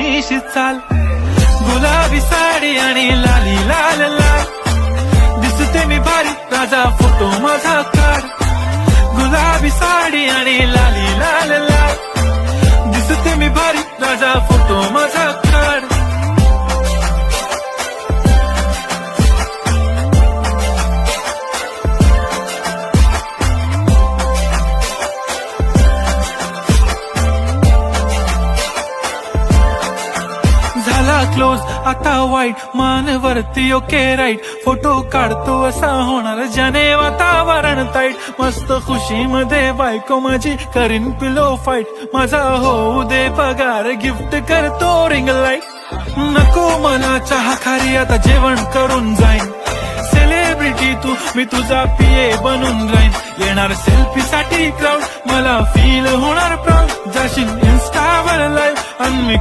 मिशी चाल, गुलाबी साडी आणि लाली लाल लाल, दिसते मी भारी राजा फोटो माझा काढ, गुलाबी साडी आणि लाली लाल लाल, दिसते मी भारी राजा फोटो माझा काढ. झाला क्लोज आता वाईट, मान वरती ओके राईट, फोटो काढतो असा होणार ज्याने वातावरण ताईट, मस्त खुशी मध्ये बायको माझी करीन पिलो फाईट, माझा होऊ दे पगार गिफ्ट करतो रिंग लाईट, नको मला चहा खारी आता जेवण करून जाईन, सेलिब्रिटी तू मी तुझा पिये बनून राहीन, येणार सेल्फी साठी क्राऊड मला फील होणार प्राऊड, जाशील इन्स्टावर लाईव्ह आणि मी